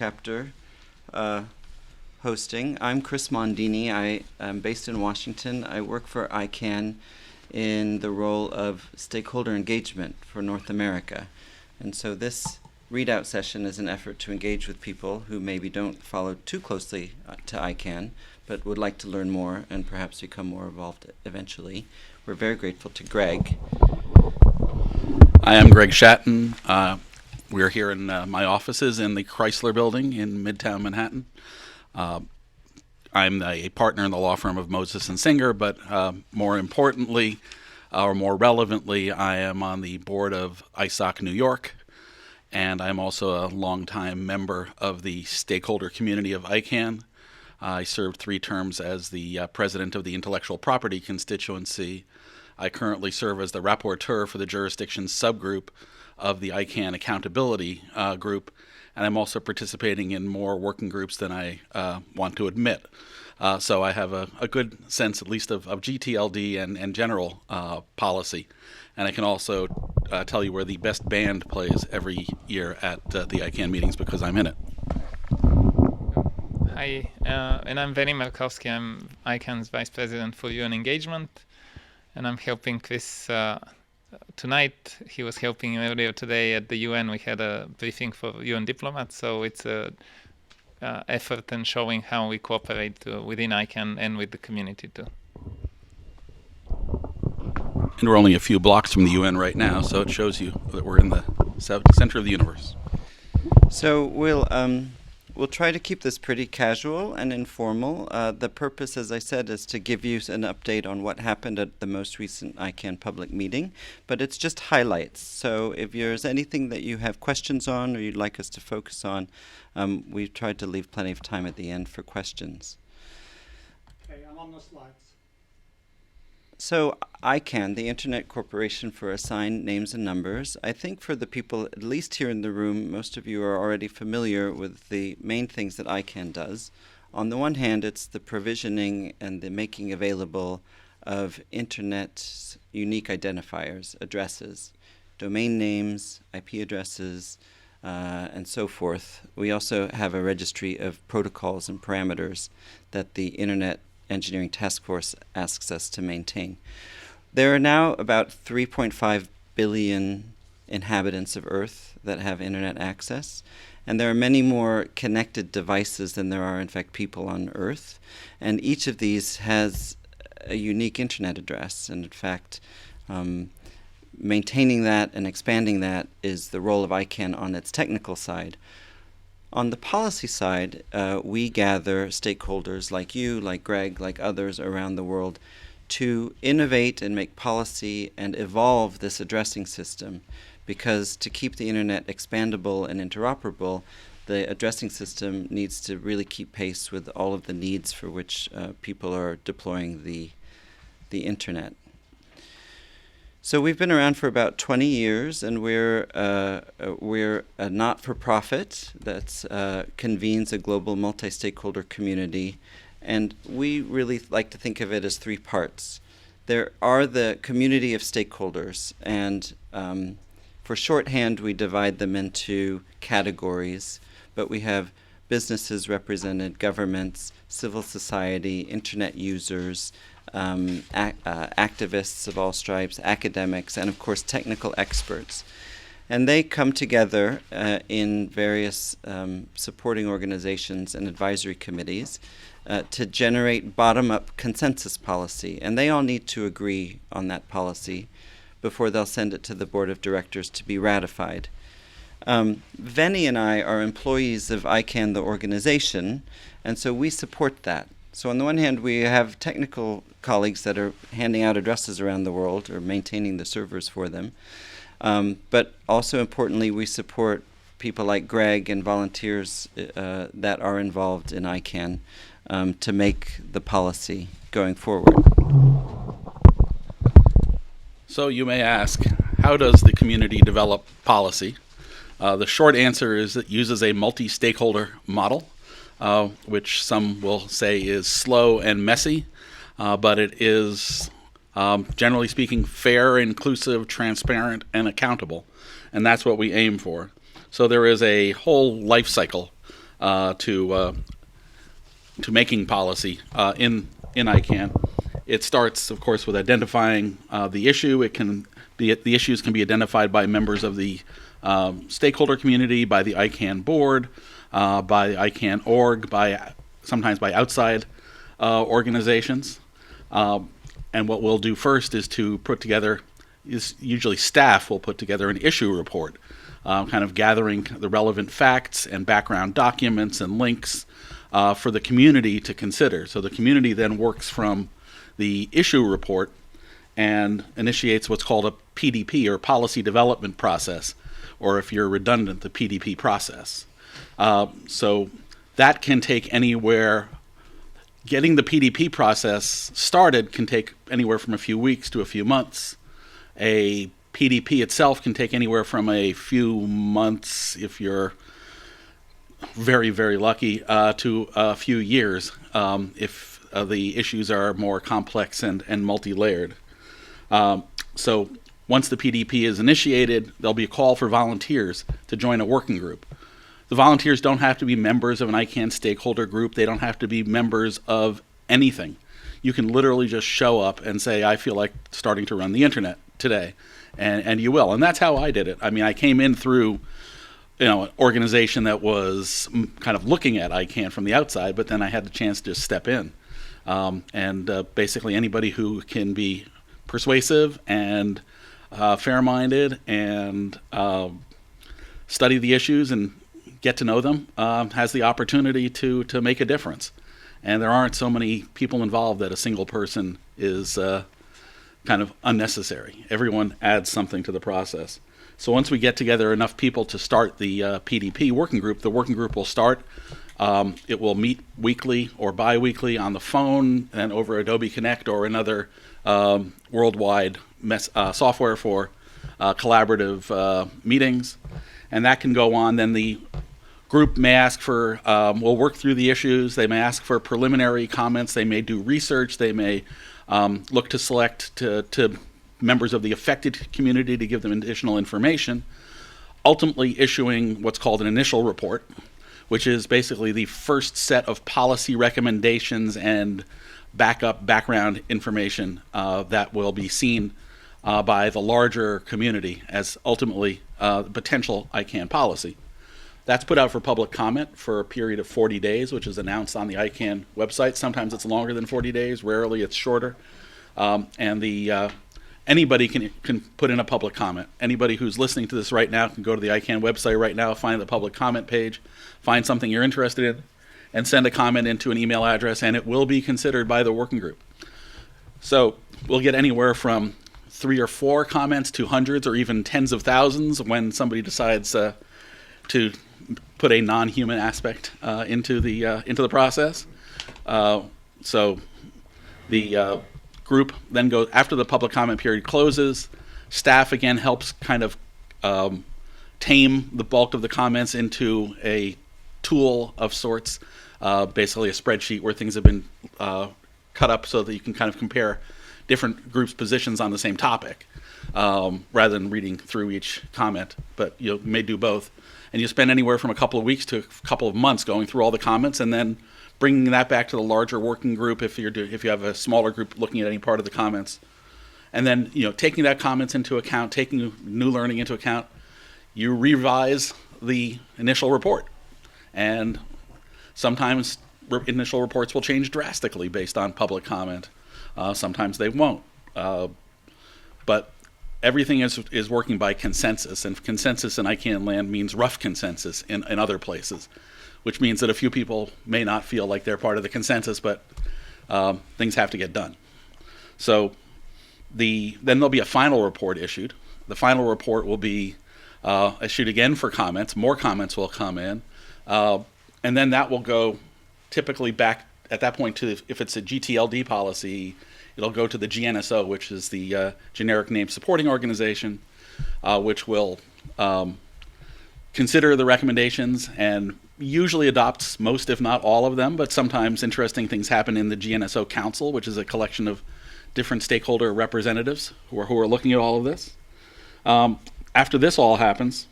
chapter hosting. I'm Chris Mondini. I am based in Washington. I work for ICANN in the role of Stakeholder Engagement for North America. And so this readout session is an effort to engage with people who maybe don't follow too closely to ICANN, but would like to learn more and perhaps become more involved eventually. We're very grateful to Greg. I am Greg Shatan. We're here in my offices in the Chrysler Building in Midtown Manhattan. I'm a partner in the law firm of Moses Singer, but more importantly, or more relevantly, I am on the board of ISOC-New and I'm also a longtime member of the stakeholder community of ICANN. I served 3 terms as the president of the intellectual property constituency. I currently serve as the rapporteur for the jurisdiction subgroup of the ICANN accountability group, and I'm also participating in more working groups than I want to admit. So I have a good sense, at least, of GTLD and general policy, and I can also tell you where the best band plays every year at the ICANN meetings because I'm in it. Hi, and I'm Veni Markovski. I'm ICANN's Vice President for UN Engagement, and I'm helping Chris tonight. He was helping earlier today at the UN. We had a briefing for UN diplomats, so it's a effort in showing how we cooperate within ICANN and with the community too. And we're only a few blocks from the UN right now, so it shows you that we're in the center of the universe. So we'll try to keep this pretty casual and informal. The purpose, as I said, is to give you an update on what happened at the most recent ICANN public meeting, but it's just highlights. So if there's anything that you have questions on or you'd like us to focus on, we've tried to leave plenty of time at the end for questions. Okay, I'm on the slides. So ICANN, the Internet Corporation for Assigned Names and Numbers, I think for the people, at least here in the room, most of you are already familiar with the main things that ICANN does. On the one hand, it's the provisioning and the making available of Internet's unique identifiers, addresses, domain names, IP addresses, and so forth. We also have a registry of protocols and parameters that the Internet Engineering Task Force asks us to maintain. There are now about 3.5 billion inhabitants of Earth that have internet access, and there are many more connected devices than there are, in fact, people on Earth, and each of these has a unique internet address, and in fact, maintaining that and expanding that is the role of ICANN on its technical side. On the policy side, we gather stakeholders like you, like Greg, like others around the world to innovate and make policy and evolve this addressing system, because to keep the internet expandable and interoperable, the addressing system needs to really keep pace with all of the needs for which people are deploying the internet. So we've been around for about 20 years, and we're a not-for-profit that convenes a global multi-stakeholder community, and we really like to think of it as 3 parts. There are the community of stakeholders, and for shorthand we divide them into categories, but we have businesses represented, governments, civil society, internet users, activists of all stripes, academics, and of course technical experts. And they come together in various supporting organizations and advisory committees to generate bottom-up consensus policy. And they all need to agree on that policy before they'll send it to the board of directors to be ratified. Veni and I are employees of ICANN, the organization, and so we support that. So on the one hand, we have technical colleagues that are handing out addresses around the world or maintaining the servers for them. But also importantly, we support people like Greg and volunteers that are involved in ICANN to make the policy going forward. So you may ask, how does the community develop policy? The short answer is it uses a multi-stakeholder model, which some will say is slow and messy, but it is, generally speaking, fair, inclusive, transparent, and accountable. And that's what we aim for. So there is a whole life cycle to making policy in ICANN. It starts, of course, with identifying the issue. The issues can be identified by members of the stakeholder community, by the ICANN board, by the ICANN org, sometimes by outside organizations. And what we'll do first is usually staff will put together an issue report, kind of gathering the relevant facts and background documents and links for the community to consider. So the community then works from the issue report and initiates what's called a PDP, or policy development process, or if you're redundant, the PDP process. So that can take anywhere. Getting the PDP process started can take anywhere from a few weeks to a few months. A PDP itself can take anywhere from a few months, if you're very, very lucky, to a few years if the issues are more complex and multi-layered. So once the PDP is initiated, there'll be a call for volunteers to join a working group. The volunteers don't have to be members of an ICANN stakeholder group. They don't have to be members of anything. You can literally just show up and say, I feel like starting to run the internet today, and you will. And that's how I did it. I mean, I came in through an organization that was kind of looking at ICANN from the outside, but then I had the chance to step in. Basically anybody who can be persuasive and fair-minded and study the issues and get to know them has the opportunity to make a difference. And there aren't so many people involved that a single person is kind of unnecessary. Everyone adds something to the process. So once we get together enough people to start the PDP working group, the working group will start. It will meet weekly or bi-weekly on the phone and over Adobe Connect or another worldwide software for collaborative meetings. And that can go on. Then the group may ask for, we'll work through the issues. They may ask for preliminary comments. They may do research. They may look to select to members of the affected community to give them additional information, ultimately issuing what's called an initial report, which is basically the first set of policy recommendations and background information that will be seen by the larger community as ultimately potential ICANN policy. That's put out for public comment for a period of 40 days, which is announced on the ICANN website. Sometimes it's longer than 40 days, rarely it's shorter. Anybody can put in a public comment. Anybody who's listening to this right now can go to the ICANN website right now, find the public comment page, find something you're interested in, and send a comment into an email address, and it will be considered by the working group. So we'll get anywhere from 3 or 4 comments to hundreds or even tens of thousands when somebody decides to put a non-human aspect into the process. So the group then goes, after the public comment period closes, staff again helps kind of tame the bulk of the comments into a tool of sorts, basically a spreadsheet where things have been cut up so that you can kind of compare different groups' positions on the same topic, rather than reading through each comment, but you may do both. And you spend anywhere from a couple of weeks to a couple of months going through all the comments and then bringing that back to the larger working group if you have a smaller group looking at any part of the comments. And then taking that comments into account, taking new learning into account, you revise the initial report. And sometimes initial reports will change drastically based on public comment. Sometimes they won't. But everything is working by consensus, and consensus in ICANN land means rough consensus in other places, which means that a few people may not feel like they're part of the consensus, but things have to get done. So then there'll be a final report issued. The final report will be issued again for comments. More comments will come in, and then that will go typically back at that point to, if it's a GTLD policy, it'll go to the GNSO, which is the Generic Name Supporting Organization, which will consider the recommendations and usually adopts most, if not all of them, but sometimes interesting things happen in the GNSO Council, which is a collection of different stakeholder representatives who are looking at all of this. After this all happens,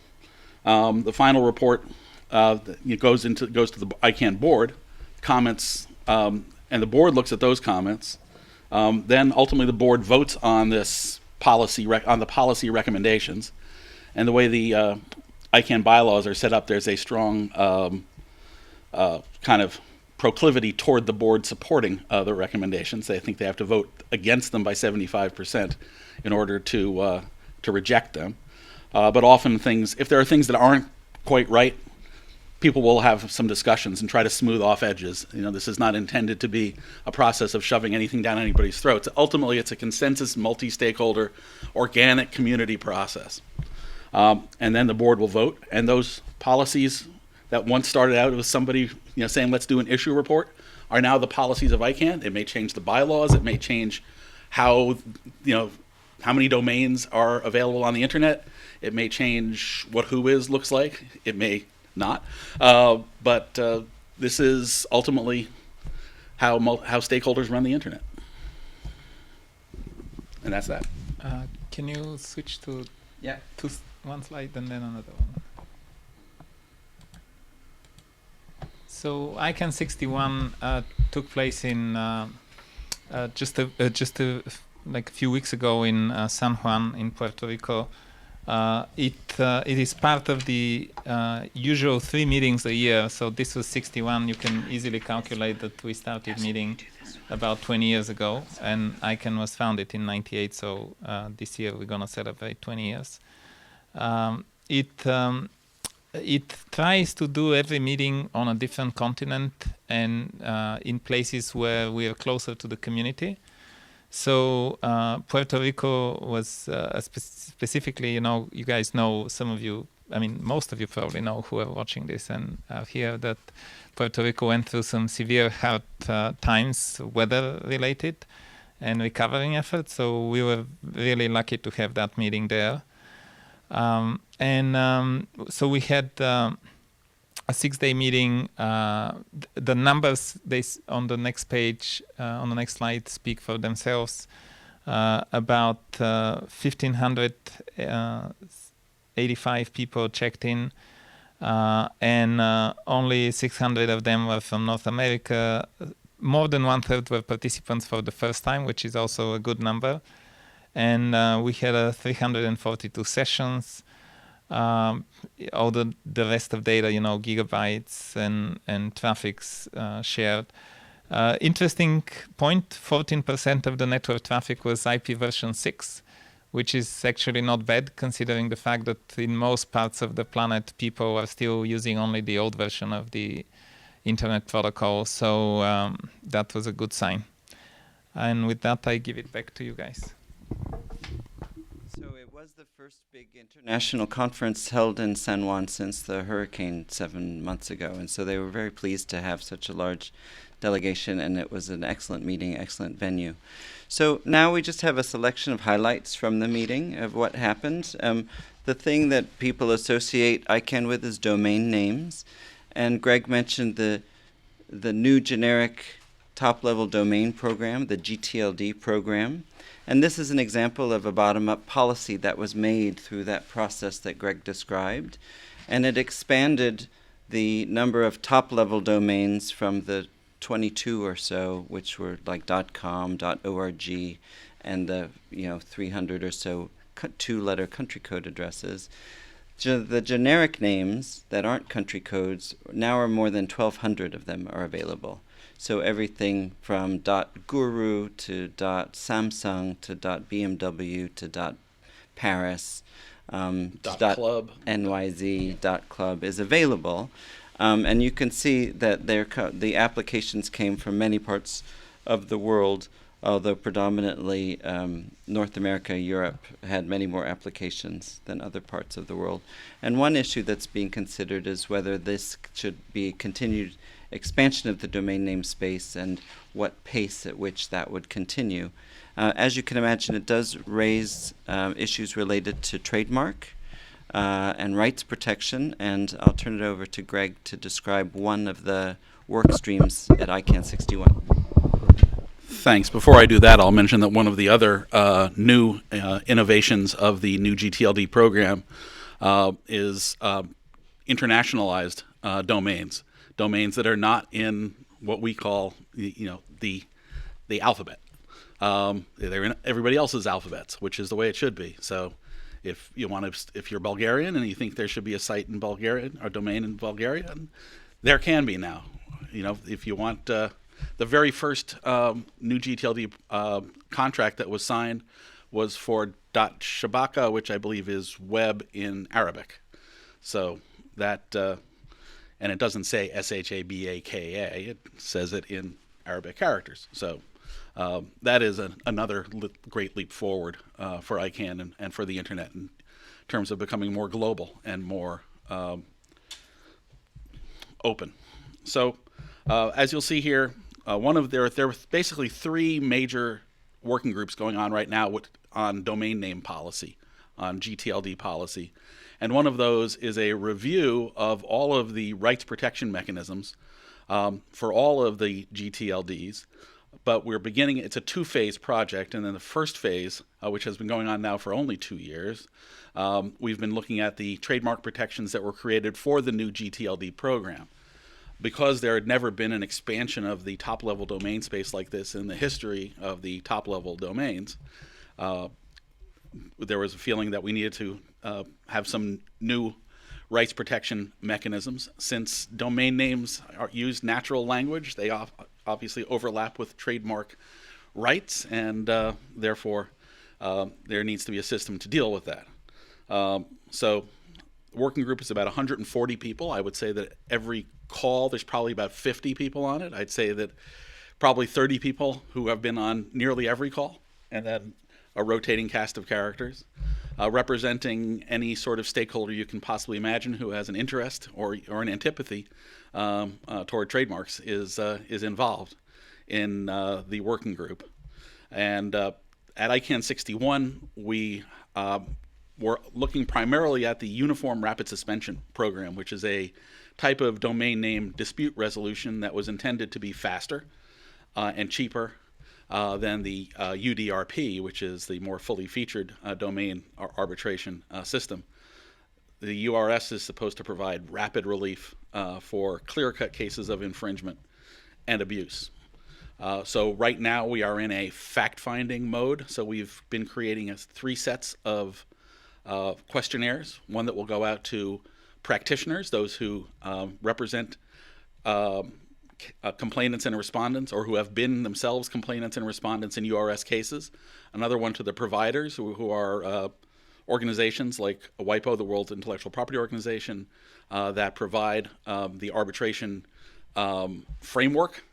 the final report it goes to the ICANN board, comments, and the board looks at those comments. Then ultimately the board votes on this policy on the policy recommendations, and the way the ICANN bylaws are set up, there's a strong kind of proclivity toward the board supporting the recommendations. They think they have to vote against them by 75% in order to reject them. But often if there are things that aren't quite right, people will have some discussions and try to smooth off edges. This is not intended to be a process of shoving anything down anybody's throats. Ultimately, it's a consensus, multi-stakeholder, organic community process. And then the board will vote, and those policies that once started out with somebody saying let's do an issue report are now the policies of ICANN. It may change the bylaws. It may change how many domains are available on the internet. It may change what Whois looks like. It may not. But this is ultimately how stakeholders run the internet. And that's that. Can you switch to one slide and then another one? So ICANN 61 took place in just a few weeks ago in San Juan in Puerto Rico. It is part of the usual 3 meetings a year. So this was 61. You can easily calculate that we started meeting about 20 years ago, and ICANN was founded in '98. So this year we're going to celebrate 20 years. It tries to do every meeting on a different continent and in places where we are closer to the community. So Puerto Rico was specifically, you guys know, most of you probably know who are watching this and are here, that Puerto Rico went through some severe hard times, weather related and recovering efforts. So we were really lucky to have that meeting there. So we had a 6-day meeting. The numbers on the next page, on the next slide, speak for themselves. About 1,585 people checked in, and only 600 of them were from North America. More than 1/3 were participants for the first time, which is also a good number. And we had 342 sessions. All the rest of data, gigabytes and traffics shared. Interesting point, 14% of the network traffic was IP version 6, which is actually not bad considering the fact that in most parts of the planet people are still using only the old version of the internet protocol. So that was a good sign. And with that, I give it back to you guys. So it was the first big international conference held in San Juan since the hurricane 7 months ago, and so they were very pleased to have such a large delegation, and it was an excellent meeting, excellent venue. So now we just have a selection of highlights from the meeting of what happened. The thing that people associate ICANN with is domain names, and Greg mentioned the new generic top-level domain program, the GTLD program. And this is an example of a bottom-up policy that was made through that process that Greg described. And it expanded the number of top-level domains from the 22 or so, which were like .com, .org, and the 300 or so 2-letter country code addresses. The generic names that aren't country codes now are more than 1,200 of them are available. So everything from .guru to .samsung to .bmw to .paris, .club, .nyz, .club is available. And you can see that the applications came from many parts of the world, although predominantly North America, Europe had many more applications than other parts of the world. And one issue that's being considered is whether this should be continued expansion of the domain name space and what pace at which that would continue. As you can imagine, it does raise issues related to trademark and rights protection, and I'll turn it over to Greg to describe one of the work streams at ICANN 61. Thanks. Before I do that, I'll mention that one of the other new innovations of the new GTLD program is internationalized domains that are not in what we call the alphabet. They're in everybody else's alphabets, which is the way it should be. So if you're Bulgarian and you think there should be a site in Bulgarian or domain in Bulgarian, there can be now. If you want, the very first new GTLD contract that was signed was for .shabaka, which I believe is web in Arabic. So that, and it doesn't say SHABAKA, it says it in Arabic characters. So that is another great leap forward for ICANN and for the internet in terms of becoming more global and more open. So as you'll see here, there are basically three major working groups going on right now on domain name policy, on GTLD policy. And one of those is a review of all of the rights protection mechanisms for all of the GTLDs. But it's a two-phase project, and then the first phase, which has been going on now for only 2 years, we've been looking at the trademark protections that were created for the new GTLD program. Because there had never been an expansion of the top-level domain space like this in the history of the top-level domains, there was a feeling that we needed to have some new rights protection mechanisms. Since domain names use natural language, they obviously overlap with trademark rights, and therefore there needs to be a system to deal with that. So the working group is about 140 people. I would say that every call there's probably about 50 people on it. I'd say that probably 30 people who have been on nearly every call, and then a rotating cast of characters representing any sort of stakeholder you can possibly imagine who has an interest or an antipathy toward trademarks is involved in the working group. And at ICANN 61, we were looking primarily at the Uniform Rapid Suspension Program, which is a type of domain name dispute resolution that was intended to be faster and cheaper than the UDRP, which is the more fully featured domain arbitration system. The URS is supposed to provide rapid relief for clear-cut cases of infringement and abuse. So right now we are in a fact-finding mode. So we've been creating 3 sets of questionnaires, one that will go out to practitioners, those who represent complainants and respondents, or who have been themselves complainants and respondents in URS cases. Another one to the providers, who are organizations like WIPO, the World Intellectual Property Organization, that provide the arbitration framework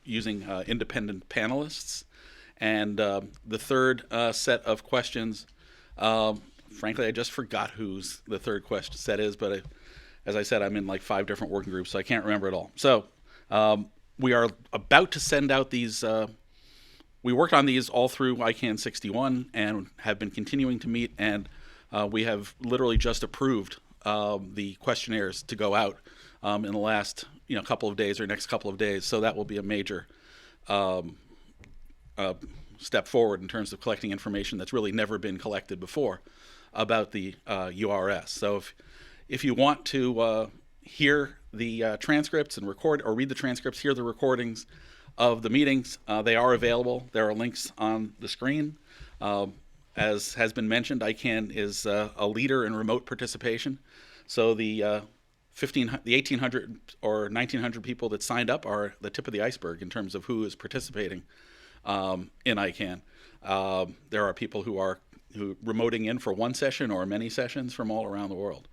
using independent panelists. And the third set of questions, frankly, I just forgot whose the third question set is, but as I said, I'm in like 5 different working groups, so I can't remember it all. So we are about to send out these. We worked on these all through ICANN 61 and have been continuing to meet, and we have literally just approved the questionnaires to go out in the last couple of days or next couple of days. So that will be a major step forward in terms of collecting information that's really never been collected before about the URS. So if you want to hear the transcripts and record or read the transcripts, hear the recordings of the meetings, they are available. There are links on the screen. As has been mentioned, ICANN is a leader in remote participation. So the 1,800 or 1,900 people that signed up are the tip of the iceberg in terms of who is participating in ICANN. There are people who are remoting in for one session or many sessions from all around the world.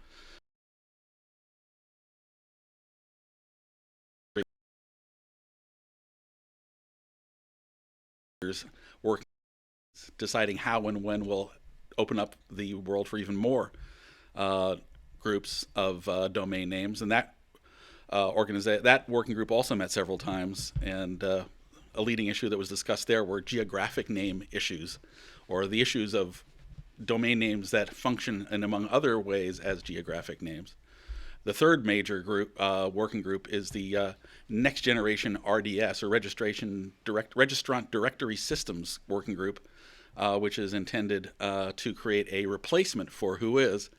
Working, deciding how and when we'll open up the world for even more groups of domain names, and that working group also met several times, and a leading issue that was discussed there were geographic name issues, or the issues of domain names that function in among other ways as geographic names. The third major group, working group, is the Next Generation RDS, or Registrant Directory Systems working group, which is intended to create a replacement for Whois.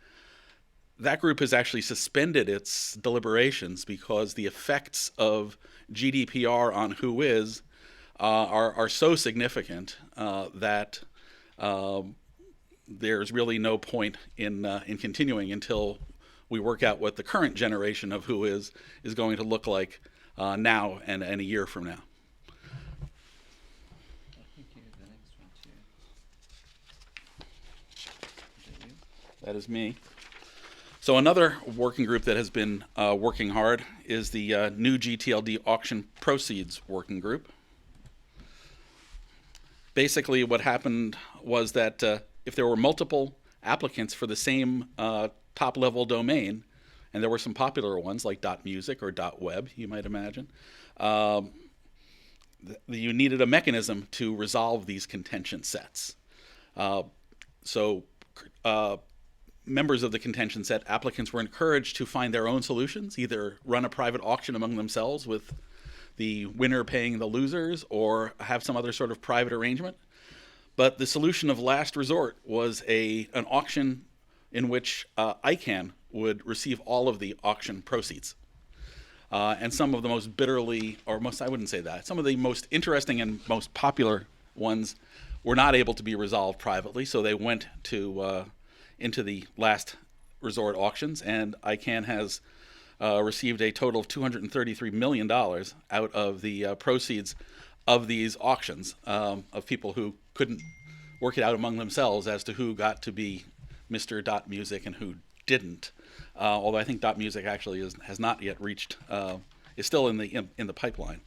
that group has actually suspended its deliberations because the effects of GDPR on Whois are so significant that there's really no point in continuing until we work out what the current generation of Whois is going to look like now and a year from now. That is me. So another working group that has been working hard is the new GTLD auction proceeds working group. Basically what happened was that if there were multiple applicants for the same top-level domain, and there were some popular ones like .music or .web, you might imagine, you needed a mechanism to resolve these contention sets. Members of the contention set, applicants were encouraged to find their own solutions, either run a private auction among themselves with the winner paying the losers, or have some other sort of private arrangement. But the solution of last resort was an auction in which ICANN would receive all of the auction proceeds. And some of the most bitterly, or most, I wouldn't say that, some of the most interesting and most popular ones were not able to be resolved privately, so they went to into the last resort auctions, and ICANN has received a total of $233 million out of the proceeds of these auctions of people who couldn't work it out among themselves as to who got to be Mr. .music and who didn't. Although I think .music actually has not yet reached, is still in the pipeline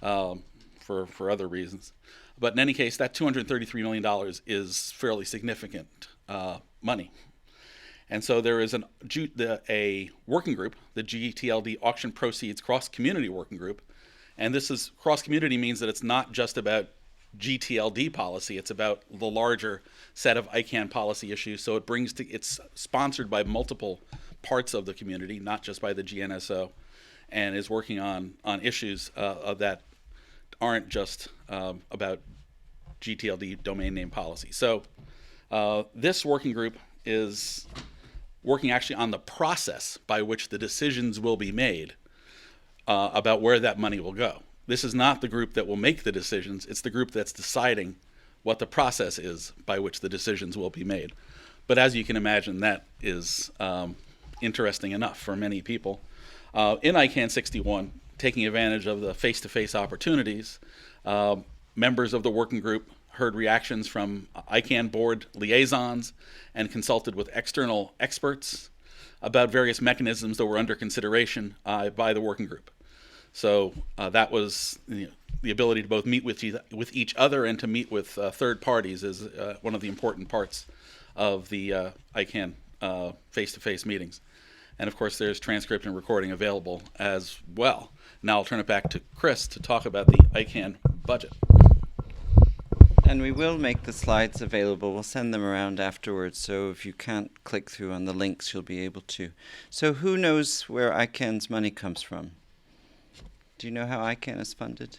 for other reasons. But in any case, that $233 million is fairly significant money. And so there is a working group, the GTLD Auction Proceeds Cross-Community Working Group. And this is, cross-community means that it's not just about GTLD policy, it's about the larger set of ICANN policy issues. So it's sponsored by multiple parts of the community, not just by the GNSO, and is working on issues that aren't just about GTLD domain name policy. So this working group is working actually on the process by which the decisions will be made about where that money will go. This is not the group that will make the decisions, it's the group that's deciding what the process is by which the decisions will be made. But as you can imagine, that is interesting enough for many people. In ICANN 61, taking advantage of the face-to-face opportunities, members of the working group heard reactions from ICANN board liaisons and consulted with external experts about various mechanisms that were under consideration by the working group. So that was the ability to both meet with each other and to meet with third parties is one of the important parts of the ICANN face-to-face meetings. And of course, there's transcript and recording available as well. Now I'll turn it back to Chris to talk about the ICANN budget. And we will make the slides available. We'll send them around afterwards, so if you can't click through on the links, you'll be able to. So who knows where ICANN's money comes from? Do you know how ICANN is funded?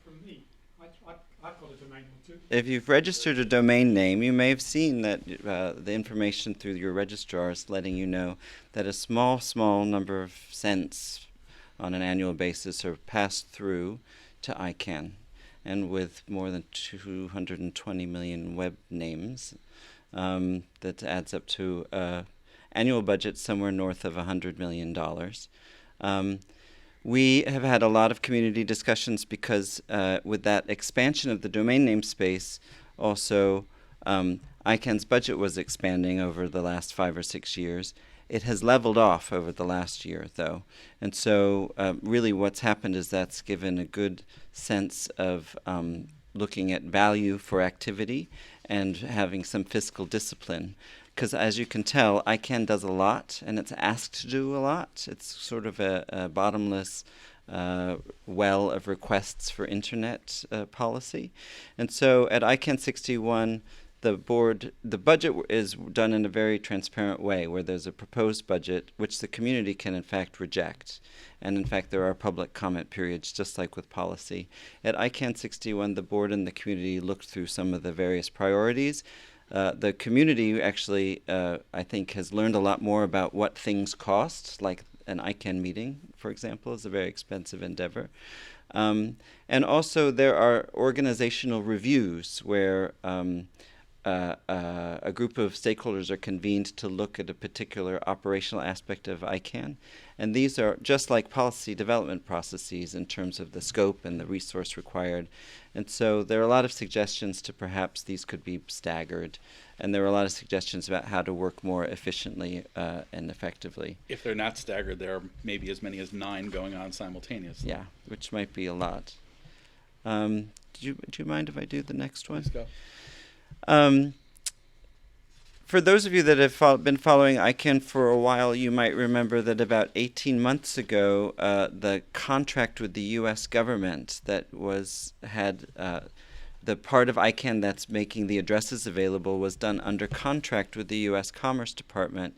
From me. I've got a domain or two. If you've registered a domain name, you may have seen that the information through your registrar is letting you know that a small number of cents on an annual basis are passed through to ICANN. And with more than 220 million web names, that adds up to an annual budget somewhere north of $100 million. We have had a lot of community discussions because with that expansion of the domain name space, also ICANN's budget was expanding over the last 5 or 6 years. It has leveled off over the last year, though. And so really what's happened is that's given a good sense of looking at value for activity and having some fiscal discipline. Because as you can tell, ICANN does a lot, and it's asked to do a lot. It's sort of a bottomless well of requests for internet policy. And so at ICANN 61, the budget is done in a very transparent way, where there's a proposed budget which the community can in fact reject. And in fact, there are public comment periods, just like with policy. At ICANN 61, the board and the community looked through some of the various priorities. The community actually, I think, has learned a lot more about what things cost, like an ICANN meeting, for example, is a very expensive endeavor. And also there are organizational reviews where a group of stakeholders are convened to look at a particular operational aspect of ICANN. And these are just like policy development processes in terms of the scope and the resource required. And so there are a lot of suggestions to perhaps these could be staggered. And there are a lot of suggestions about how to work more efficiently and effectively. If they're not staggered, there are maybe as many as 9 going on simultaneously. Yeah, which might be a lot. Do you mind if I do the next one? Let's go. For those of you that have been following ICANN for a while, you might remember that about 18 months ago, the contract with the U.S. government that had the part of ICANN that's making the addresses available was done under contract with the U.S. Commerce Department.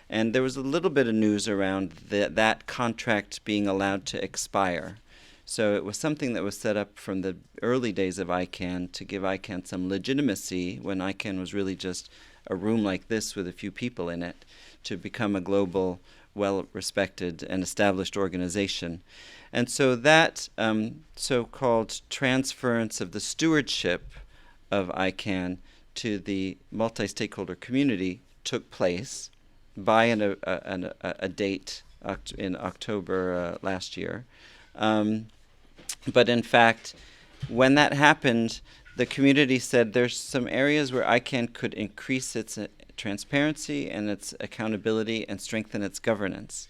And there was a little bit of news around that contract being allowed to expire. So it was something that was set up from the early days of ICANN to give ICANN some legitimacy when ICANN was really just a room like this with a few people in it to become a global, well-respected and established organization. And so that so-called transference of the stewardship of ICANN to the multi-stakeholder community took place by a date in October last year. But in fact, when that happened, the community said there's some areas where ICANN could increase its transparency and its accountability and strengthen its governance.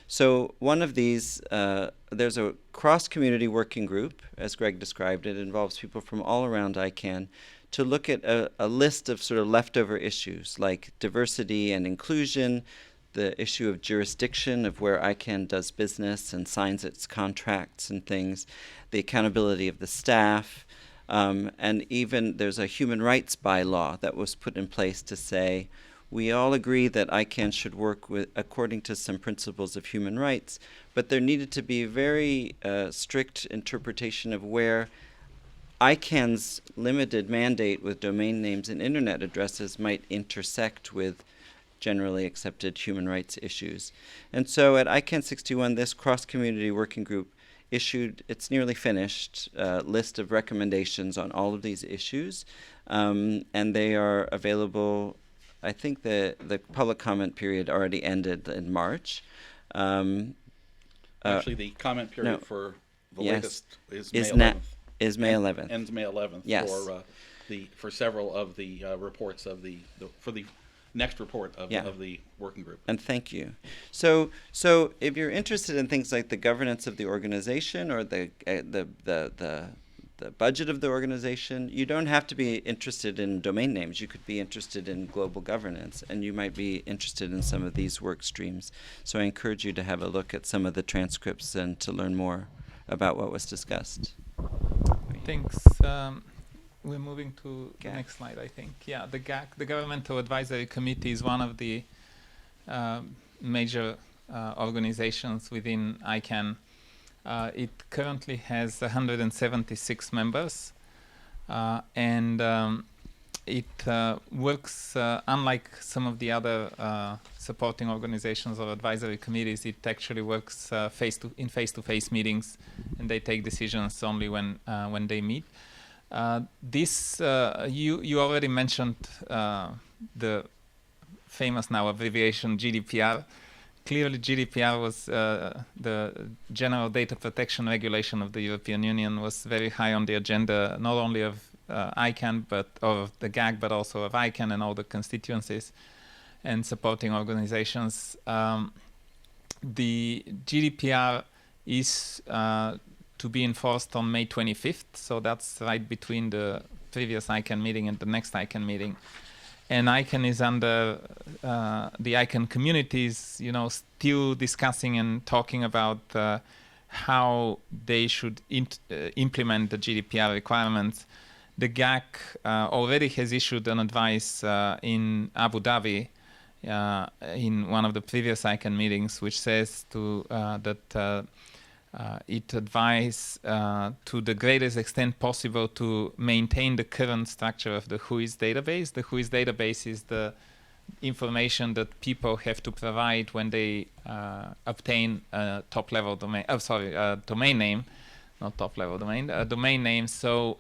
So one of these, there's a cross-community working group, as Greg described it. It involves people from all around ICANN to look at a list of sort of leftover issues like diversity and inclusion, the issue of jurisdiction of where ICANN does business and signs its contracts and things, the accountability of the staff, and even there's a human rights bylaw that was put in place to say we all agree that ICANN should work according to some principles of human rights, but there needed to be a very strict interpretation of where ICANN's limited mandate with domain names and internet addresses might intersect with generally accepted human rights issues. And so at ICANN 61, this cross-community working group issued, it's nearly finished, list of recommendations on all of these issues, and they are available. I think the public comment period already ended in March. Actually, the comment period for the latest is May is 11th. Is May 11th. Ends May 11th. Yes. For several of the reports of for the next report of the working group. And thank you. So if you're interested in things like the governance of the organization or the budget of the organization, you don't have to be interested in domain names. You could be interested in global governance, and you might be interested in some of these work streams. So I encourage you to have a look at some of the transcripts and to learn more about what was discussed. Thanks. We're moving to the next slide, I think. Yeah, the GAC, the Governmental Advisory Committee, is one of the major organizations within ICANN. It currently has 176 members, and it works, unlike some of the other supporting organizations or advisory committees, it actually works in face-to-face meetings, and they take decisions only when they meet. You already mentioned the famous now abbreviation GDPR. Clearly, GDPR was the General Data Protection Regulation of the European Union was very high on the agenda, not only of ICANN, but of the GAC, but also of ICANN and all the constituencies and supporting organizations. The GDPR is to be enforced on May 25th, so that's right between the previous ICANN meeting and the next ICANN meeting. And ICANN is under the ICANN communities, still discussing and talking about how they should implement the GDPR requirements. The GAC already has issued an advice in Abu Dhabi in one of the previous ICANN meetings, which says that it advises to the greatest extent possible to maintain the current structure of the Whois database. The Whois database is the information that people have to provide when they obtain a top-level domain. Domain name, not top-level domain. A domain name. So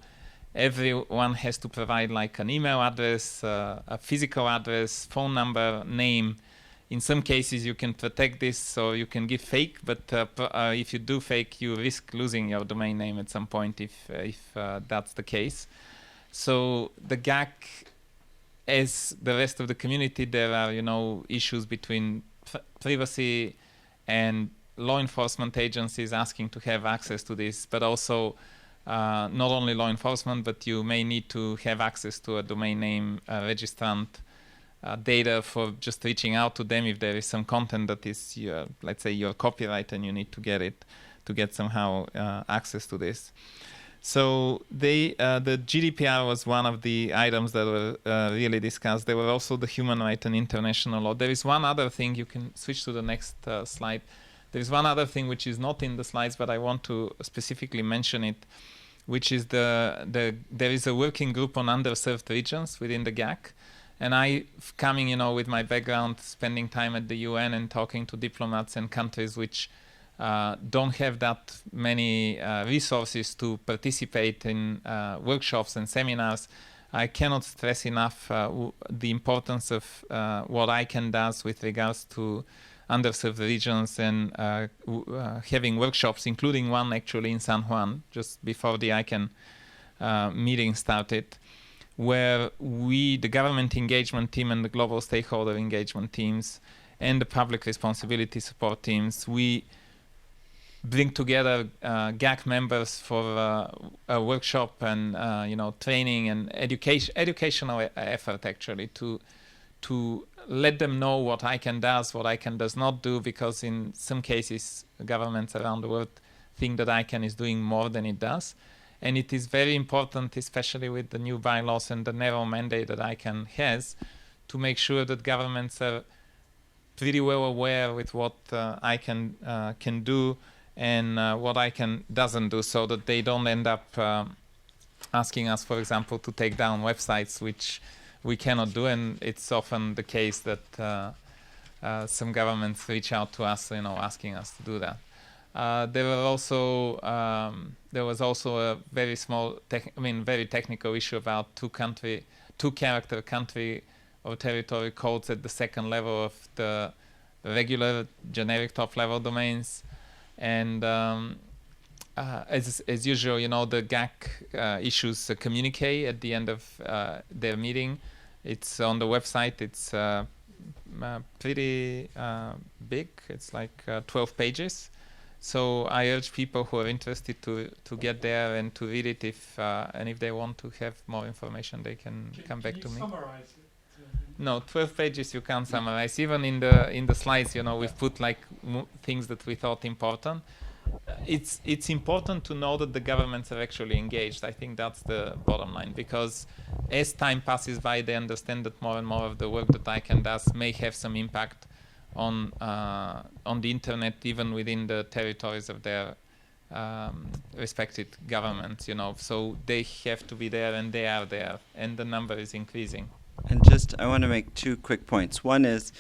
everyone has to provide like an email address, a physical address, phone number, name. In some cases, you can protect this, so you can give fake. But if you do fake, you risk losing your domain name at some point if that's the case. So the GAC, as the rest of the community, there are issues between privacy and law enforcement agencies asking to have access to this, but also not only law enforcement, but you may need to have access to a domain name registrant data for just reaching out to them if there is some content that is, let's say, your copyright, and you need to get somehow access to this. So the GDPR was one of the items that were really discussed. There were also the human rights and international law. There is one other thing. You can switch to the next slide. There is one other thing which is not in the slides, but I want to specifically mention it, which is there is a working group on underserved regions within the GAC. And I, coming, with my background, spending time at the UN and talking to diplomats and countries which don't have that many resources to participate in workshops and seminars, I cannot stress enough the importance of what ICANN does with regards to underserved regions and having workshops, including one actually in San Juan, just before the ICANN meeting started, where we, the government engagement team and the global stakeholder engagement teams and the public responsibility support teams, we bring together GAC members for a workshop and training and educational effort actually to let them know what ICANN does, what ICANN does not do, because in some cases governments around the world think that ICANN is doing more than it does. And it is very important, especially with the new bylaws and the narrow mandate that ICANN has, to make sure that governments are pretty well aware with what ICANN can do and what ICANN doesn't do, so that they don't end up asking us, for example, to take down websites, which we cannot do. And it's often the case that some governments reach out to us, asking us to do that. There was also a very small, very technical issue about two-character country or territory codes at the second level of the regular generic top-level domains. And as usual, the GAC issues a communique at the end of their meeting. It's on the website. It's pretty big. It's like 12 pages. So I urge people who are interested to get there and to read it. If they want to have more information, they can come back to me. Summarize it? No, 12 pages you can't summarize. Even in the slides, we've put like things that we thought important. It's important to know that the governments are actually engaged. I think that's the bottom line, because as time passes by, they understand that more and more of the work that ICANN does may have some impact on the internet, even within the territories of their respected governments. So they have to be there, and they are there, and the number is increasing. And I want to make two quick points. One is,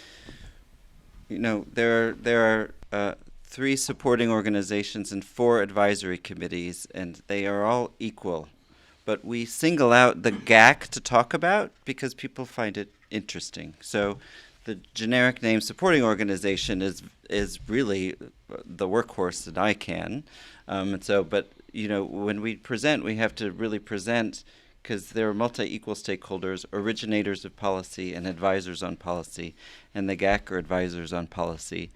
there are 3 supporting organizations and 4 advisory committees, and they are all equal. But we single out the GAC to talk about because people find it interesting. So the generic name supporting organization is really the workhorse at ICANN. When we present, we have to really present, because there are multi-equal stakeholders, originators of policy and advisors on policy, and the GAC are advisors on policy.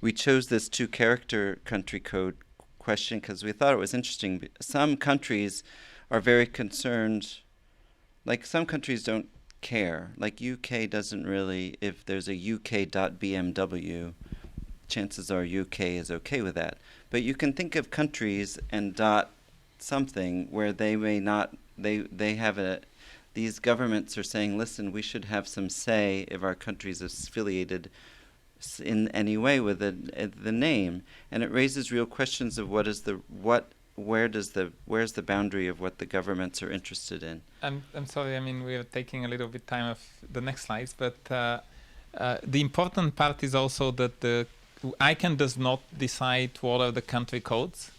We chose this 2-character country code question because we thought it was interesting. Some countries are very concerned, like some countries don't care. Like UK doesn't really, if there's a UK.bmw, chances are UK is okay with that. But you can think of countries and .something where they may not, they have these governments are saying, listen, we should have some say if our country is affiliated in any way with the name, and it raises real questions of where's the boundary of what the governments are interested in. I'm sorry. I mean, we are taking a little bit time of the next slides, but the important part is also that the ICANN does not decide what are the country codes.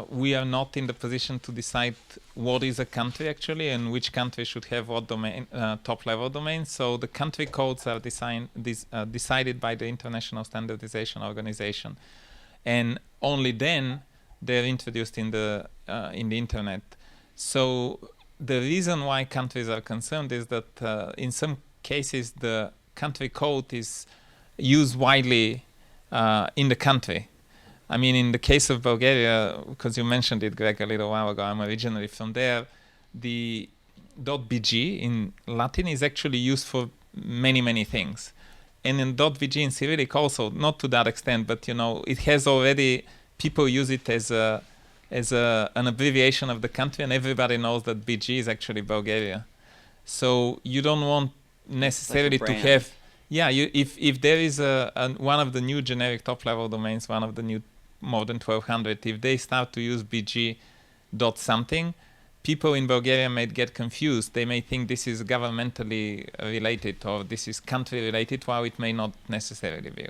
We are not in the position to decide what is a country actually and which country should have what domain, top-level domains. So the country codes are decided by the International Standardization Organization, and only then they're introduced in the internet. So the reason why countries are concerned is that in some cases the country code is used widely in the country. I mean, in the case of Bulgaria, because you mentioned it, Greg, a little while ago, I'm originally from there, the .bg in Latin is actually used for many, many things. And in .bg in Cyrillic also, not to that extent, but, you know, it has already, people use it as an abbreviation of the country, and everybody knows that BG is actually Bulgaria. So you don't want necessarily like a to have, if there is one of the new generic top-level domains, one of the new more than 1,200, if they start to use BG dot something, people in Bulgaria may get confused. They may think this is governmentally related or this is country related, while it may not necessarily be.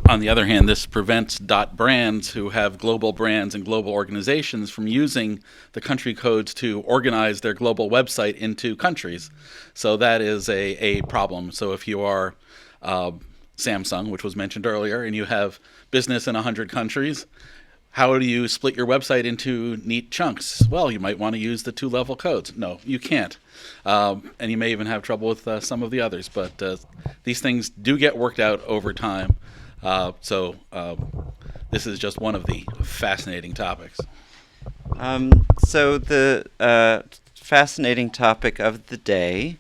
On the other hand, this prevents .brands who have global brands and global organizations from using the country codes to organize their global website into countries. So that is a problem. So if you are Samsung, which was mentioned earlier, and you have business in 100 countries, how do you split your website into neat chunks? Well, you might want to use the two-level codes. No, you can't. And you may even have trouble with some of the others. But these things do get worked out over time. So this is just one of the fascinating topics. So the fascinating topic of the day,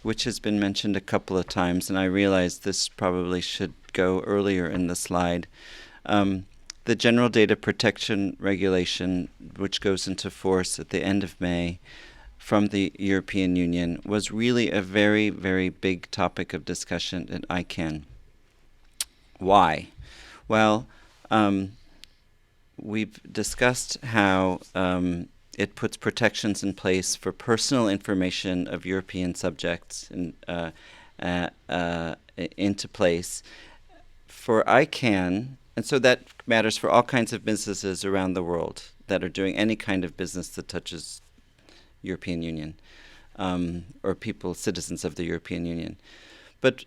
which has been mentioned a couple of times, and I realize this probably should go earlier in the slide, the General Data Protection Regulation, which goes into force at the end of May from the European Union, was really a very, very big topic of discussion at ICANN. Why? Well, we've discussed how it puts protections in place for personal information of European subjects into place for ICANN, and so that matters for all kinds of businesses around the world that are doing any kind of business that touches European Union or people, citizens of the European Union. But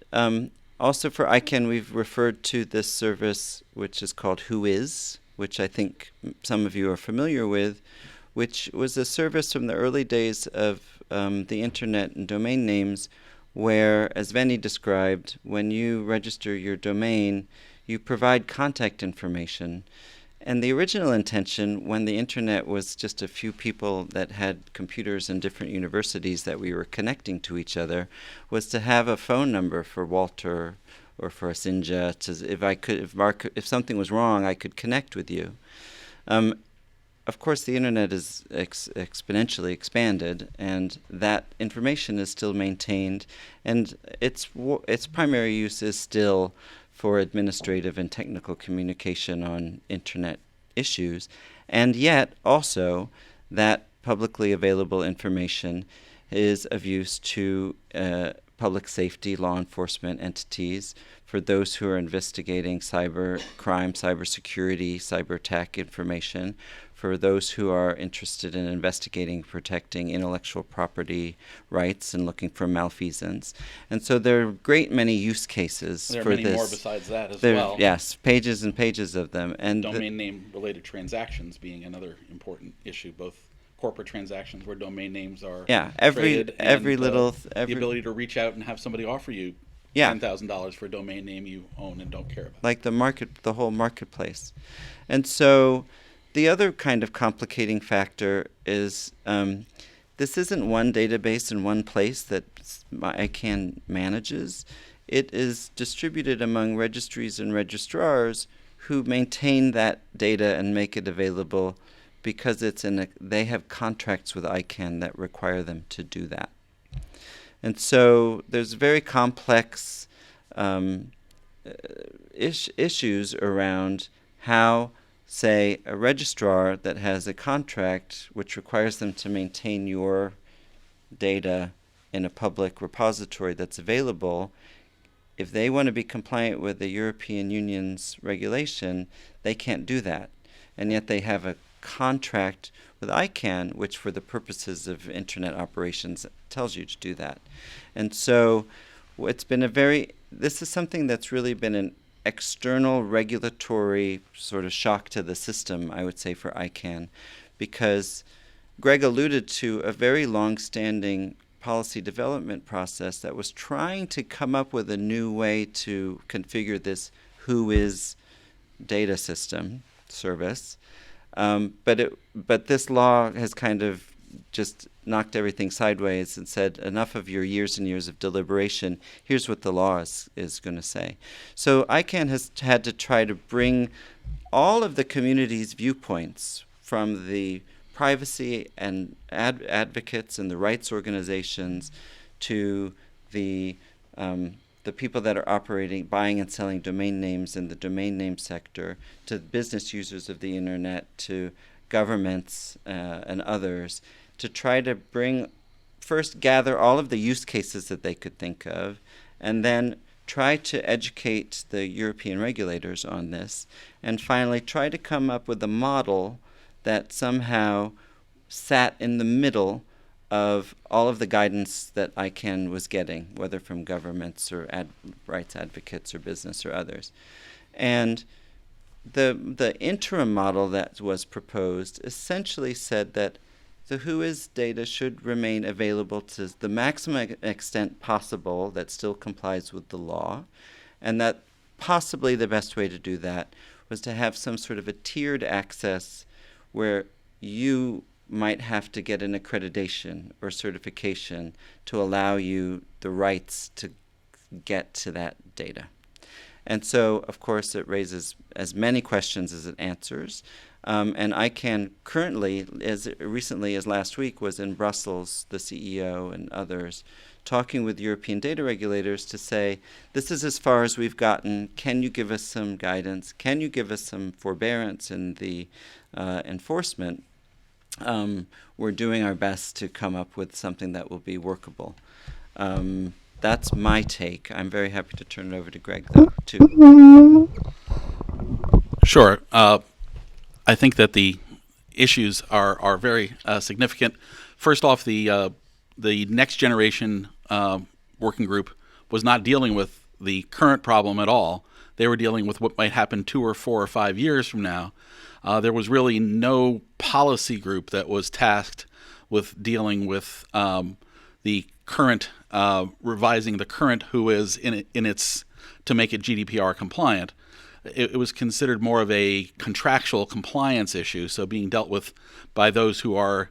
also for ICANN, we've referred to this service, which is called Whois, which I think some of you are familiar with, which was a service from the early days of the internet and domain names, where, as Veni described, when you register your domain, you provide contact information. And the original intention, when the internet was just a few people that had computers in different universities that we were connecting to each other, was to have a phone number for Walter or for Asinja. If something was wrong, I could connect with you. Of course, the internet is exponentially expanded, and that information is still maintained, and its primary use is still for administrative and technical communication on internet issues, and yet also that publicly available information is of use to public safety, law enforcement entities, for those who are investigating cyber crime, cyber security, cyber attack information, for those who are interested in investigating, protecting intellectual property rights and looking for malfeasance. And so there are a great many use cases for this. There are many more besides that as well. Yes, pages and pages of them. And domain name related transactions being another important issue, both corporate transactions where domain names are traded, the ability to reach out and have somebody offer you $10,000 for a domain name you own and don't care about. Like the whole marketplace. And so the other kind of complicating factor is this isn't one database in one place that ICANN manages. It is distributed among registries and registrars who maintain that data and make it available because they have contracts with ICANN that require them to do that. And so there's very complex issues around how, say, a registrar that has a contract which requires them to maintain your data in a public repository that's available, if they want to be compliant with the European Union's regulation, they can't do that. And yet they have a contract with ICANN, which for the purposes of internet operations tells you to do that. And so this is something that's really been an external regulatory sort of shock to the system, I would say, for ICANN, because Greg alluded to a very long-standing policy development process that was trying to come up with a new way to configure this Whois data system service. But this law has kind of just knocked everything sideways and said, enough of your years and years of deliberation. Here's what the law is going to say. So ICANN has had to try to bring all of the community's viewpoints, from the privacy and advocates and the rights organizations to the people that are buying and selling domain names in the domain name sector, to business users of the internet, to governments and others, to try to gather all of the use cases that they could think of, and then try to educate the European regulators on this, and finally try to come up with a model that somehow sat in the middle of all of the guidance that ICANN was getting, whether from governments or rights advocates or business or others. And the interim model that was proposed essentially said that the Whois data should remain available to the maximum extent possible that still complies with the law, and that possibly the best way to do that was to have some sort of a tiered access where you might have to get an accreditation or certification to allow you the rights to get to that data. And so, of course, it raises as many questions as it answers. And ICANN currently, as recently as last week, was in Brussels, the CEO and others, talking with European data regulators to say, this is as far as we've gotten. Can you give us some guidance? Can you give us some forbearance in the enforcement? We're doing our best to come up with something that will be workable. That's my take. I'm very happy to turn it over to Greg, though, too. Sure. I think that the issues are very significant. First off, the next generation working group was not dealing with the current problem at all. They were dealing with what might happen 2 or 4 or 5 years from now. There was really no policy group that was tasked with dealing with the current, revising the current Whois in its to make it GDPR compliant. It was considered more of a contractual compliance issue, so being dealt with by those who are,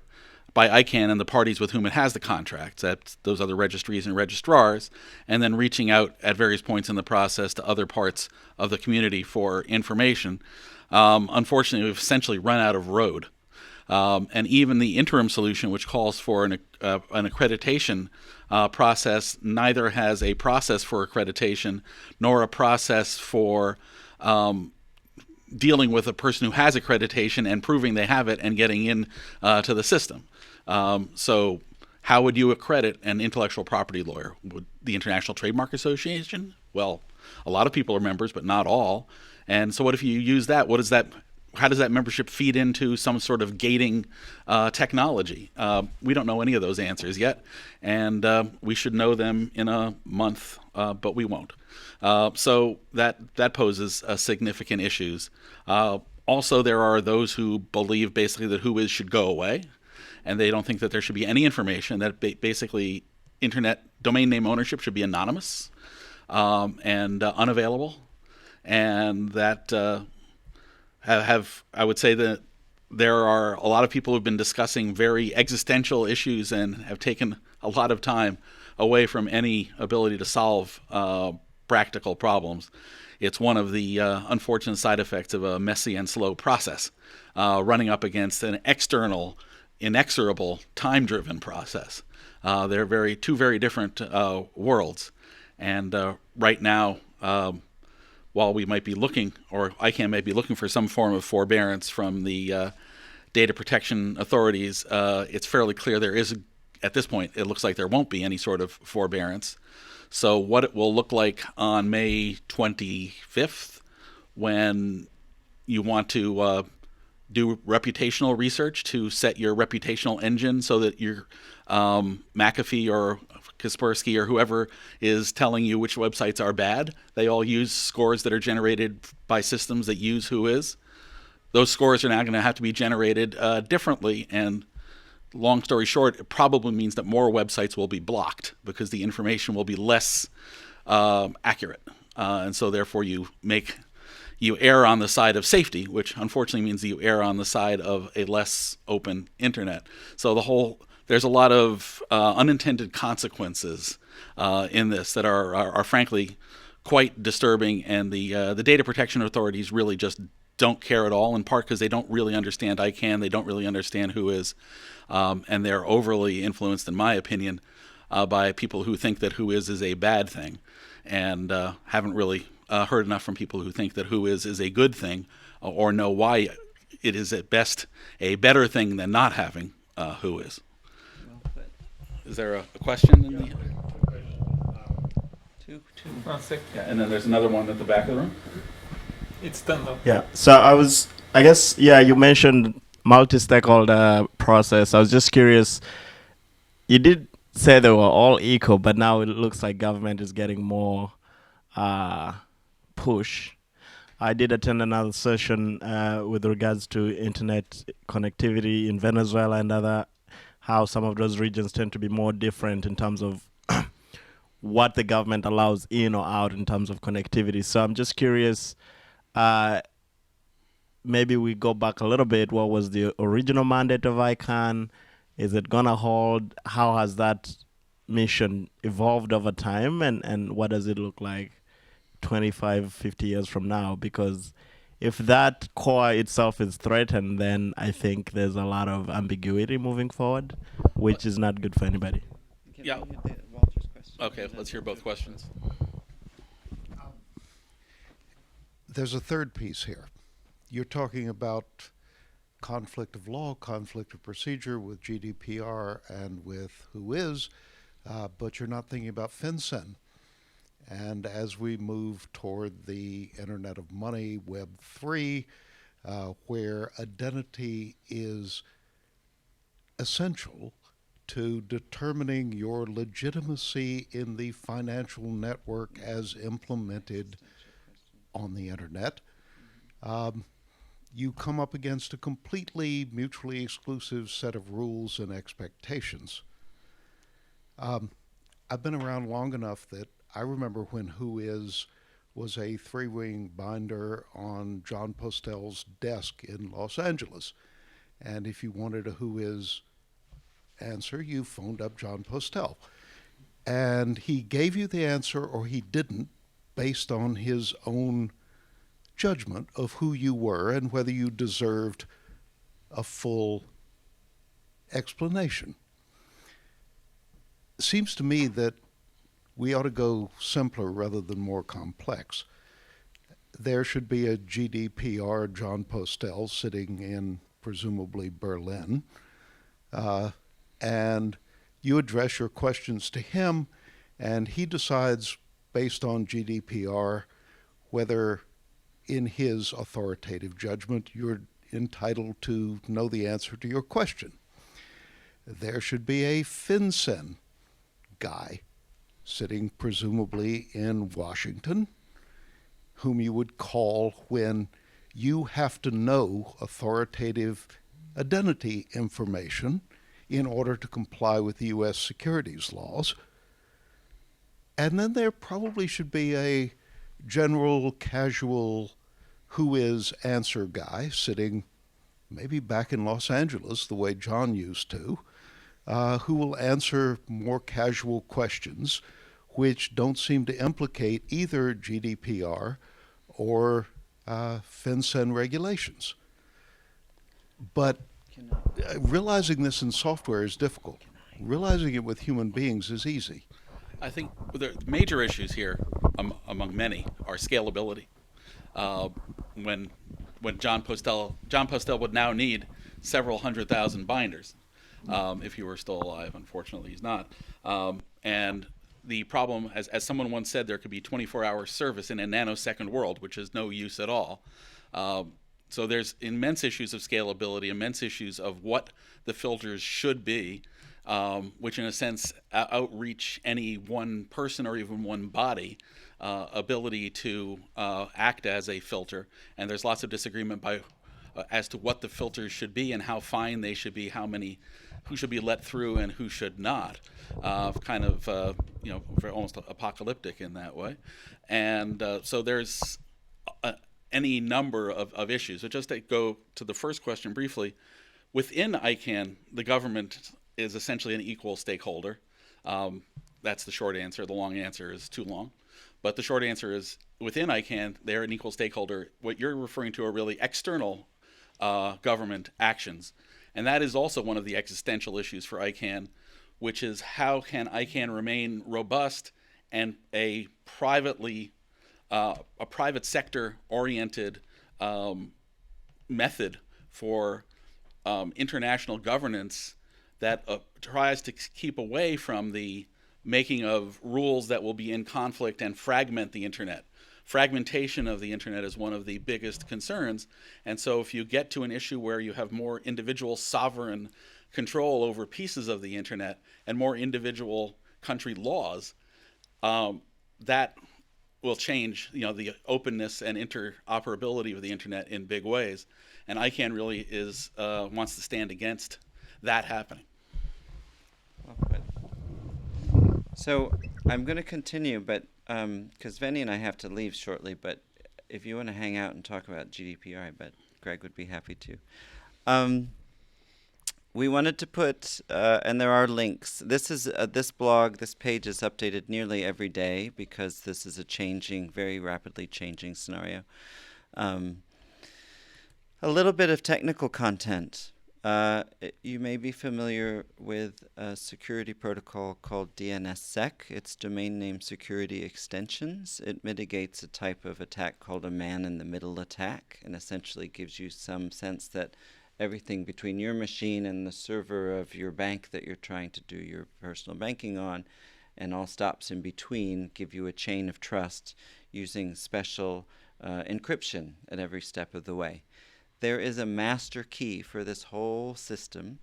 by ICANN and the parties with whom it has the contracts, that's those other registries and registrars, and then reaching out at various points in the process to other parts of the community for information. Unfortunately, we've essentially run out of road. And even the interim solution, which calls for an accreditation process, neither has a process for accreditation nor a process for dealing with a person who has accreditation and proving they have it and getting in to the system. So how would you accredit an intellectual property lawyer? Would the International Trademark Association? Well, a lot of people are members, but not all. And so what if you use that? How does that membership feed into some sort of gating technology? We don't know any of those answers yet, and we should know them in a month, but we won't. So that poses significant issues. Also, there are those who believe basically that Whois should go away, and they don't think that there should be any information, that basically internet domain name ownership should be anonymous and unavailable, and that I would say that there are a lot of people who've been discussing very existential issues and have taken a lot of time away from any ability to solve practical problems. It's one of the unfortunate side effects of a messy and slow process, running up against an external, inexorable, time-driven process. They're two very different worlds. And right now, while we might be looking, or ICANN might be looking for some form of forbearance from the data protection authorities, it's fairly clear there is, at this point, it looks like there won't be any sort of forbearance. So what it will look like on May 25th, when you want to do reputational research to set your reputational engine so that your McAfee or Kaspersky or whoever is telling you which websites are bad, they all use scores that are generated by systems that use Whois. Those scores are now going to have to be generated differently, and long story short, it probably means that more websites will be blocked because the information will be less accurate. And so therefore you err on the side of safety, which unfortunately means that you err on the side of a less open internet. So there's a lot of unintended consequences in this that are frankly quite disturbing, and the data protection authorities really just don't care at all, in part because they don't really understand ICANN, they don't really understand Whois, and they're overly influenced, in my opinion, by people who think that Whois is a bad thing, and haven't really heard enough from people who think that Whois is a good thing, or know why it is at best a better thing than not having Whois. Is there a question in the? Two. 1 sec. Yeah, and then there's another one at the back of the room. It's done though. Yeah. So you mentioned multi-stakeholder process. I was just curious. You did say they were all equal, but now it looks like government is getting more push. I did attend another session with regards to internet connectivity in Venezuela and how some of those regions tend to be more different in terms of what the government allows in or out in terms of connectivity. So I'm just curious, maybe we go back a little bit. What was the original mandate of ICANN? Is it going to hold? How has that mission evolved over time? And what does it look like 25, 50 years from now? Because if that core itself is threatened, then I think there's a lot of ambiguity moving forward, which is not good for anybody. Yeah. Walter's question. Okay, let's hear both questions. There's a third piece here. You're talking about conflict of law, conflict of procedure with GDPR and with Whois, but you're not thinking about FinCEN. And as we move toward the Internet of Money, Web 3, where identity is essential to determining your legitimacy in the financial network as implemented on the Internet, you come up against a completely mutually exclusive set of rules and expectations. I've been around long enough that I remember when Whois was a three-wing binder on John Postel's desk in Los Angeles. And if you wanted a Whois answer, you phoned up John Postel. And he gave you the answer or he didn't based on his own judgment of who you were and whether you deserved a full explanation. It seems to me that we ought to go simpler rather than more complex. There should be a GDPR John Postel sitting in presumably Berlin, and you address your questions to him, and he decides based on GDPR whether in his authoritative judgment you're entitled to know the answer to your question. There should be a FinCEN guy sitting presumably in Washington, whom you would call when you have to know authoritative identity information in order to comply with the U.S. securities laws. And then there probably should be a general, casual Whois answer guy sitting maybe back in Los Angeles the way John used to, who will answer more casual questions which don't seem to implicate either GDPR or FinCEN regulations. But realizing this in software is difficult. Realizing it with human beings is easy. I think the major issues here, among many, are scalability. when John Postel would now need several 100,000 binders if he were still alive. Unfortunately, he's not. And the problem, as someone once said, there could be 24-hour service in a nanosecond world, which is no use at all. So there's immense issues of scalability, immense issues of what the filters should be, which in a sense outreach any one person or even one body ability to act as a filter. And there's lots of disagreement as to what the filters should be and how fine they should be, who should be let through and who should not. Kind of almost apocalyptic in that way. And so there's any number of issues. But just to go to the first question briefly, within ICANN, the government is essentially an equal stakeholder. That's the short answer. The long answer is too long. But the short answer is within ICANN, they're an equal stakeholder. What you're referring to are really external government actions. And that is also one of the existential issues for ICANN, which is how can ICANN remain robust and a private sector oriented method for international governance that tries to keep away from the making of rules that will be in conflict and fragment the internet. Fragmentation of the internet is one of the biggest concerns. And so if you get to an issue where you have more individual sovereign control over pieces of the internet and more individual country laws, that will change the openness and interoperability of the internet in big ways. And ICANN really wants to stand against that happening. So I'm going to continue, but because Veni and I have to leave shortly, but if you want to hang out and talk about GDPR, I bet Greg would be happy to. We wanted to put, and there are links. This is this page is updated nearly every day because this is a very rapidly changing scenario. A little bit of technical content. You may be familiar with a security protocol called DNSSEC. It's domain name security extensions. It mitigates a type of attack called a man-in-the-middle attack, and essentially gives you some sense that everything between your machine and the server of your bank that you're trying to do your personal banking on, and all stops in between, give you a chain of trust using special encryption at every step of the way. There is a master key for this whole system,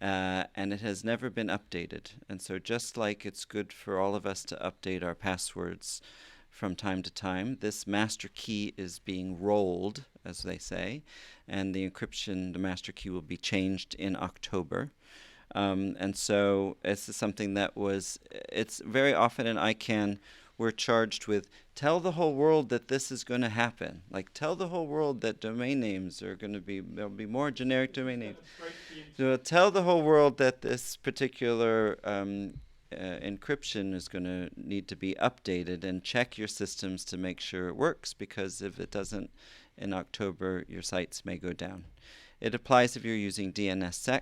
and it has never been updated. And so just like it's good for all of us to update our passwords from time to time, this master key is being rolled, as they say, and the master key will be changed in October. And so this is something it's very often in ICANN, we're charged with tell the whole world that this is going to happen. Like tell the whole world that domain names are going to there'll be more generic domain names. So tell the whole world that this particular encryption is going to need to be updated, and check your systems to make sure it works, because if it doesn't in October, your sites may go down. It applies if you're using DNSSEC,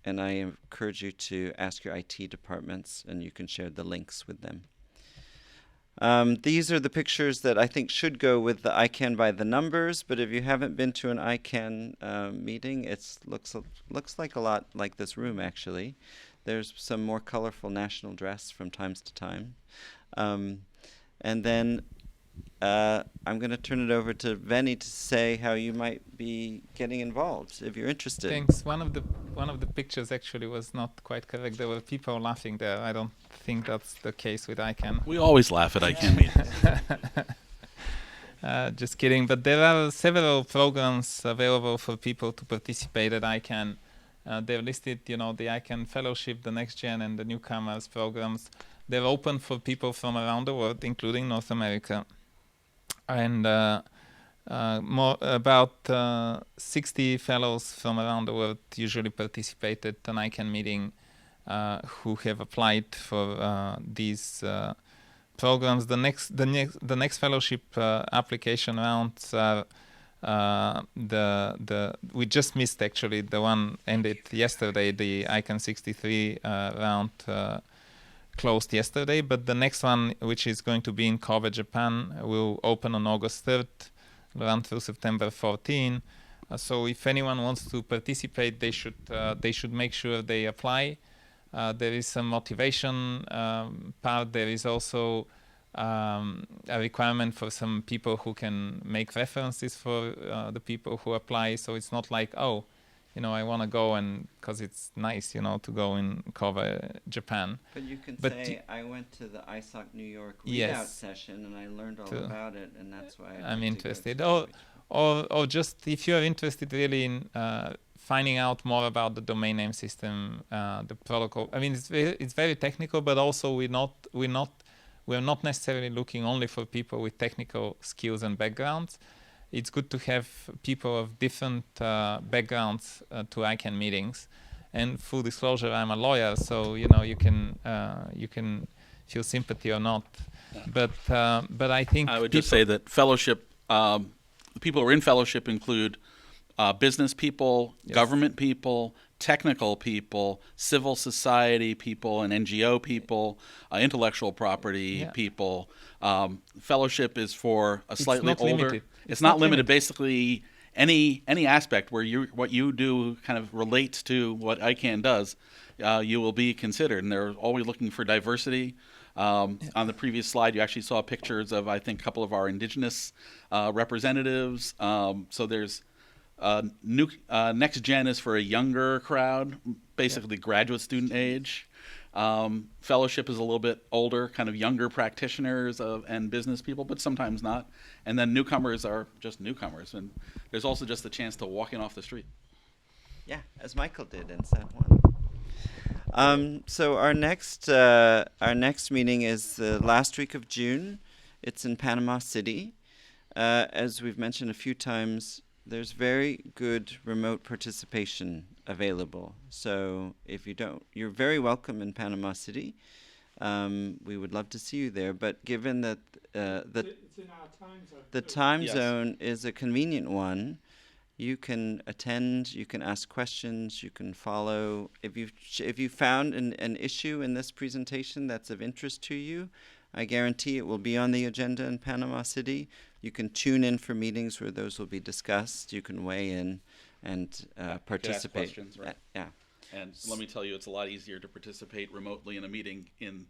and I encourage you to ask your IT departments, and you can share the links with them. These are the pictures that I think should go with the ICANN by the numbers, but if you haven't been to an ICANN meeting, it looks like a lot like this room, actually. There's some more colorful national dress from times to time. And then I'm going to turn it over to Veni to say how you might be getting involved if you're interested. Thanks. One of the pictures actually was not quite correct. There were people laughing there. I don't think that's the case with ICANN. We always laugh at ICANN meetings. Just kidding. But there are several programs available for people to participate at ICANN. They're listed, the ICANN Fellowship, the Next Gen, and the Newcomers programs. They're open for people from around the world, including North America. And about 60 fellows from around the world usually participate at an ICANN meeting who have applied for these programs. The next fellowship application rounds are we just missed actually the one ended yesterday. The ICANN 63 round closed yesterday, but the next one, which is going to be in Kobe, Japan, will open on August 3rd. run through September 14. So if anyone wants to participate, they should make sure they apply. There is some motivation part. There is also a requirement for some people who can make references for the people who apply. So it's not like, oh, I want to go and because it's nice, to go and cover Japan. But you can But say, I went to the ISOC New York Readout Yes. session and I learned all about it, and that's why I'm interested. Oh, Or just if you're interested really in finding out more about the domain name system, the protocol. I mean, it's very technical, but also we're not necessarily looking only for people with technical skills and backgrounds. It's good to have people of different backgrounds to ICANN meetings. And full disclosure, I'm a lawyer, so you can feel sympathy or not. But I think I would just say that fellowship, people who are in fellowship include business people, Yes. government people, technical people, civil society people, and NGO people, intellectual property Yeah. people. Fellowship is for a It's slightly not older. limited. It's not limited. Basically, any aspect where what you do kind of relates to what ICANN does, you will be considered. And they're always looking for diversity. On the previous slide, you actually saw pictures of, I think, a couple of our indigenous representatives. So there's next gen is for a younger crowd, basically graduate student age. Fellowship is a little bit older, kind of younger practitioners and business people, but sometimes not. And then newcomers are just newcomers. And there's also just the chance to walk in off the street. yeah, as Michael did in San Juan. So our next meeting is the last week of June. It's in Panama City. As we've mentioned a few times, there's very good remote participation available. So if you don't, you're very welcome in Panama City. We would love to see you there. But given that It's in our time zone. the too. time Yes. zone is a convenient one, you can attend, you can ask questions, you can follow. If you found an issue in this presentation that's of interest to you, I guarantee it will be on the agenda in Panama City. You can tune in for meetings where those will be discussed. You can weigh in and participate. questions, right? Yeah. And let me tell you, it's a lot easier to participate remotely in a meeting in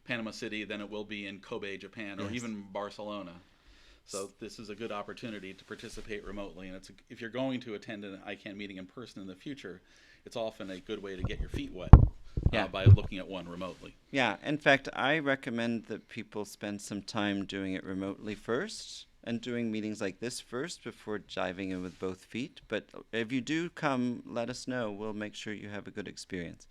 Panama City than it will be in Kobe, Japan, or Yes. even Barcelona. So this is a good opportunity to participate remotely. And if you're going to attend an ICANN meeting in person in the future, it's often a good way to get your feet wet Yeah. by looking at one remotely. Yeah, in fact, I recommend that people spend some time doing it remotely first and doing meetings like this first before diving in with both feet. But if you do come, let us know. We'll make sure you have a good experience.